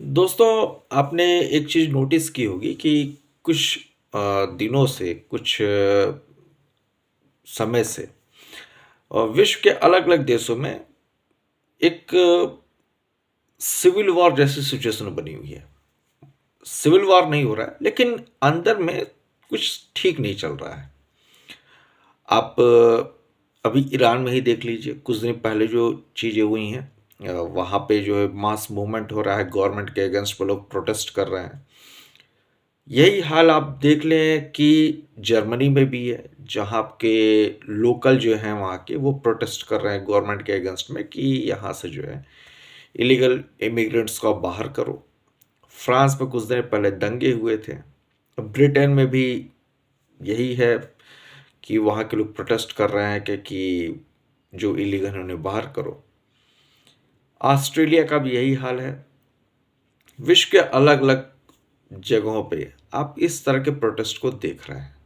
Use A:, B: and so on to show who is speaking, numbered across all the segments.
A: दोस्तों, आपने एक चीज़ नोटिस की होगी कि कुछ दिनों से, कुछ समय से विश्व के अलग-अलग देशों में एक सिविल वॉर जैसी सिचुएशन बनी हुई है। सिविल वॉर नहीं हो रहा है, लेकिन अंदर में कुछ ठीक नहीं चल रहा है। आप अभी ईरान में ही देख लीजिए, कुछ दिन पहले जो चीज़ें हुई हैं, वहाँ पे जो है मास मूवमेंट हो रहा है, गवर्नमेंट के अगेंस्ट वो लोग प्रोटेस्ट कर रहे हैं। यही हाल आप देख लें कि जर्मनी में भी है, जहाँ आपके लोकल जो हैं वहाँ के, वो प्रोटेस्ट कर रहे हैं गवर्नमेंट के अगेंस्ट में कि यहाँ से जो है इलीगल इमिग्रेंट्स को आप बाहर करो। फ्रांस में कुछ दिन पहले दंगे हुए थे। ब्रिटेन में भी यही है कि वहाँ के लोग प्रोटेस्ट कर रहे हैं कि जो इलीगल है उन्हें बाहर करो। ऑस्ट्रेलिया का भी यही हाल है। विश्व के अलग-अलग जगहों पे आप इस तरह के प्रोटेस्ट को देख रहे हैं।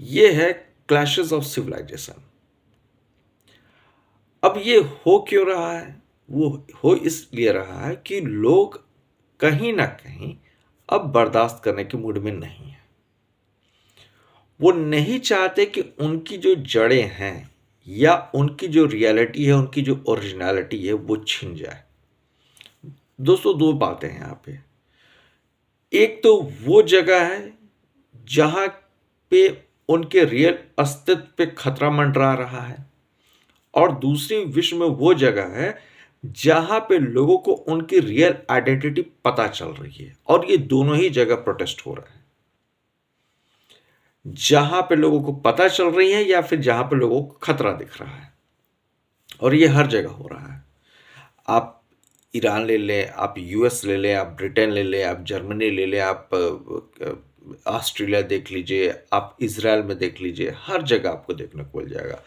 A: ये है क्लैशेस ऑफ सिविलाइजेशन। अब ये हो क्यों रहा है? वो हो इसलिए रहा है कि लोग कहीं ना कहीं अब बर्दाश्त करने के मूड में नहीं है। वो नहीं चाहते कि उनकी जो जड़ें हैं या उनकी जो रियलिटी है, उनकी जो ओरिजिनलिटी है, वो छिन जाए। दोस्तों, दो बातें हैं यहाँ पे। एक तो वो जगह है जहाँ पे उनके रियल अस्तित्व पे खतरा मंडरा रहा है, और दूसरी विश्व में वो जगह है जहां पे लोगों को उनकी रियल आइडेंटिटी पता चल रही है, और ये दोनों ही जगह प्रोटेस्ट हो रहा है। जहां पे लोगों को पता चल रही है या फिर जहां पे लोगों को खतरा दिख रहा है, और ये हर जगह हो रहा है। आप ईरान ले लें, आप यूएस ले लें, आप ब्रिटेन ले लें, आप जर्मनी ले लें, आप ऑस्ट्रेलिया देख लीजिए, आप इसराइल में देख लीजिए, हर जगह आपको देखने को मिल जाएगा।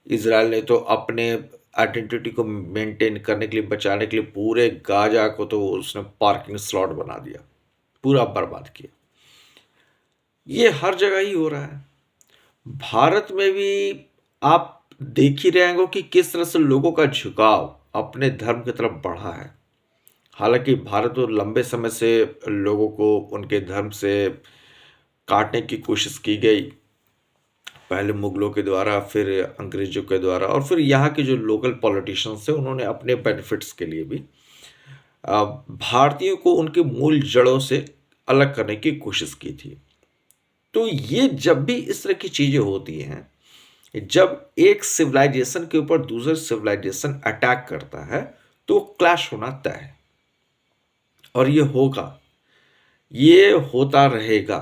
A: इसराइल ने तो अपने आइडेंटिटी को मेंटेन करने के लिए, बचाने के लिए पूरे गाजा को तो उसने पार्किंग स्लॉट बना दिया, पूरा बर्बाद किया। ये हर जगह ही हो रहा है। भारत में भी आप देख ही रहे होंगे कि किस तरह से लोगों का झुकाव अपने धर्म की तरफ बढ़ा है। हालांकि भारत तो लंबे समय से लोगों को उनके धर्म से काटने की कोशिश की गई, पहले मुगलों के द्वारा, फिर अंग्रेजों के द्वारा, और फिर यहाँ के जो लोकल पॉलिटिशियंस थे उन्होंने अपने बेनिफिट्स के लिए भी भारतीयों को उनके मूल जड़ों से अलग करने की कोशिश की थी। तो ये जब भी इस तरह की चीज़ें होती हैं, जब एक सिविलाइजेशन के ऊपर दूसरा सिविलाइजेशन अटैक करता है, तो क्लैश होना तय है, और ये होगा, ये होता रहेगा।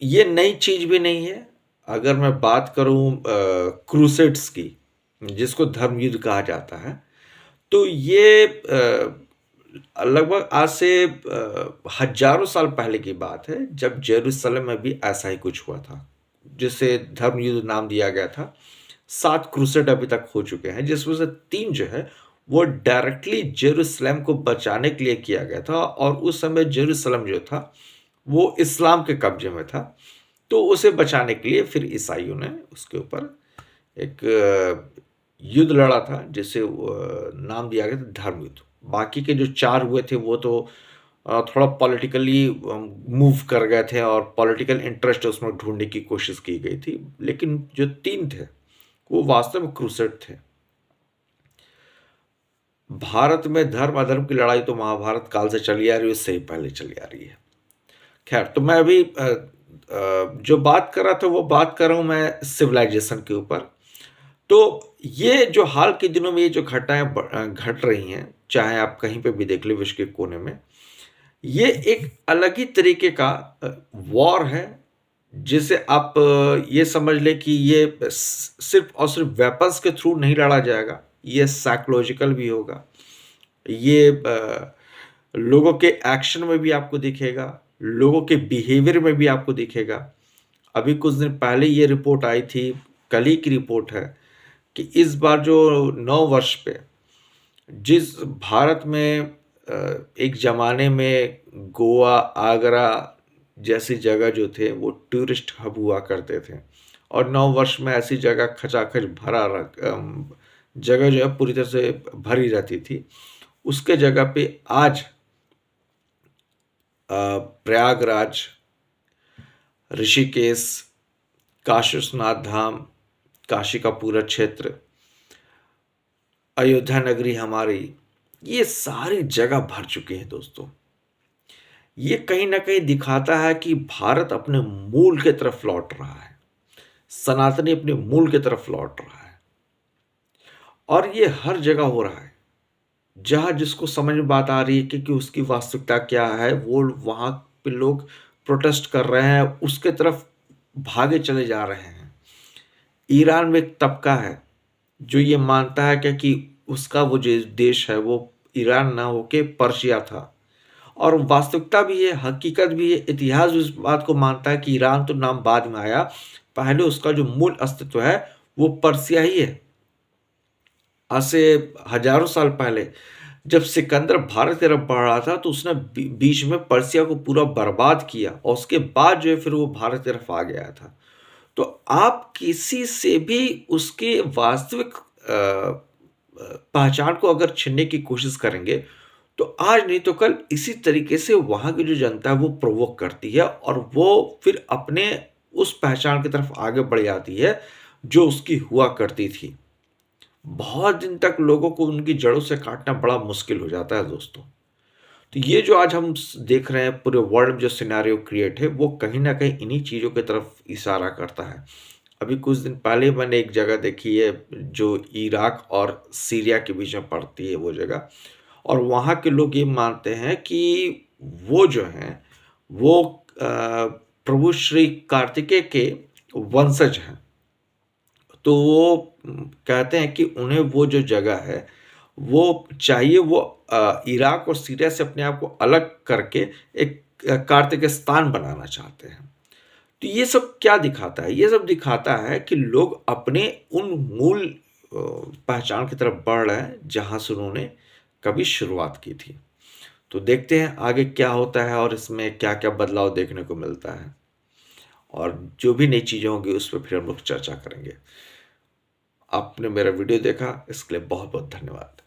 A: ये नई चीज़ भी नहीं है। अगर मैं बात करूं क्रूसेड्स की, जिसको धर्म युद्ध कहा जाता है, तो ये लगभग आज से हजारों साल पहले की बात है, जब जेरूसलम में भी ऐसा ही कुछ हुआ था, जिसे धर्म युद्ध नाम दिया गया था। 7 क्रूसेड अभी तक हो चुके हैं, जिसमें से 3 जो है वो डायरेक्टली जेरूसलम को बचाने के लिए किया गया था, और उस समय जेरूसलम जो था वो इस्लाम के कब्जे में था। तो उसे बचाने के लिए फिर ईसाइयों ने उसके ऊपर एक युद्ध लड़ा था, जिसे नाम दिया गया था धर्म युद्ध। बाकी के जो 4 हुए थे वो तो थोड़ा पॉलिटिकली मूव कर गए थे, और पॉलिटिकल इंटरेस्ट उसमें ढूंढने की कोशिश की गई थी, लेकिन जो 3 थे वो वास्तव में क्रूसेड थे। भारत में धर्म अधर्म की लड़ाई तो महाभारत काल से चली आ रही है, उससे ही पहले चली आ रही है। खैर, तो मैं अभी जो बात कर रहा था वो बात कर रहा हूँ मैं सिविलाइजेशन के ऊपर। तो ये जो हाल के दिनों में ये जो घटनाएं घट रही हैं, चाहे आप कहीं पे भी देख ले विश्व के कोने में, ये एक अलग ही तरीके का वॉर है, जिसे आप ये समझ ले कि ये सिर्फ और सिर्फ वेपन्स के थ्रू नहीं लड़ा जाएगा, ये साइकोलॉजिकल भी होगा। ये लोगों के एक्शन में भी आपको दिखेगा, लोगों के बिहेवियर में भी आपको दिखेगा। अभी कुछ दिन पहले ये रिपोर्ट आई थी, कल ही की रिपोर्ट है, कि इस बार जो नव वर्ष पे, जिस भारत में एक ज़माने में गोवा, आगरा जैसी जगह जो थे वो टूरिस्ट हब हुआ करते थे, और नव वर्ष में ऐसी जगह खचाखच जगह जो है पूरी तरह से भरी रहती थी, उसके जगह पे आज प्रयागराज, ऋषिकेश, काशी विश्वनाथ धाम, काशी का पूरा क्षेत्र, अयोध्या नगरी हमारी, ये सारी जगह भर चुके हैं दोस्तों। ये कहीं न कहीं दिखाता है कि भारत अपने मूल की तरफ लौट रहा है, सनातनी अपने मूल की तरफ लौट रहा है और ये हर जगह हो रहा है। जहाँ जिसको समझ में बात आ रही है कि उसकी वास्तविकता क्या है, वो वहाँ पे लोग प्रोटेस्ट कर रहे हैं, उसके तरफ भागे चले जा रहे हैं। ईरान में एक तबका है, जो ये मानता है कि उसका वो जो देश है, वो ईरान ना होके पर्शिया था और वास्तविकता भी है, हकीकत भी है, इतिहास भी इस बात को मानता है कि ईरान तो नाम बाद में आया, पहले उसका जो मूल अस्तित्व है, वो पर्शिया ही है। आज से हजारों साल पहले जब सिकंदर भारत की तरफ बढ़ रहा था तो उसने बीच में पर्सिया को पूरा बर्बाद किया और उसके बाद जो है फिर वो भारत की तरफ आ गया था। तो आप किसी से भी उसके वास्तविक पहचान को अगर छीनने की कोशिश करेंगे तो आज नहीं तो कल इसी तरीके से वहाँ की जो जनता है वो प्रोवोक करती है और वो फिर अपने उस पहचान की तरफ आगे बढ़ जाती है जो उसकी हुआ करती थी। बहुत दिन तक लोगों को उनकी जड़ों से काटना बड़ा मुश्किल हो जाता है दोस्तों। तो ये जो आज हम देख रहे हैं पूरे वर्ल्ड में जो सिनेरियो क्रिएट है वो कहीं ना कहीं इन्हीं चीज़ों की तरफ इशारा करता है। अभी कुछ दिन पहले मैंने एक जगह देखी है जो इराक और सीरिया के बीच में पड़ती है वो जगह, और वहाँ के लोग ये मानते हैं कि वो जो हैं वो प्रभु श्री कार्तिकेय के वंशज हैं। तो वो कहते हैं कि उन्हें वो जो जगह है, वो चाहिए, वो इराक और सीरिया से अपने आप को अलग करके एक कार्तिकिस्तान बनाना चाहते हैं। तो ये सब क्या दिखाता है? ये सब दिखाता है कि लोग अपने उन मूल पहचान की तरफ बढ़ रहे हैं, जहाँ से उन्होंने कभी शुरुआत की थी। तो देखते हैं आगे क्या होता है और इसमें क्या-क्या बदलाव देखने को मिलता है। और जो भी नई चीज़ें होंगी उस पे फिर हम लोग चर्चा करेंगे। आपने मेरा वीडियो देखा इसके लिए बहुत बहुत धन्यवाद।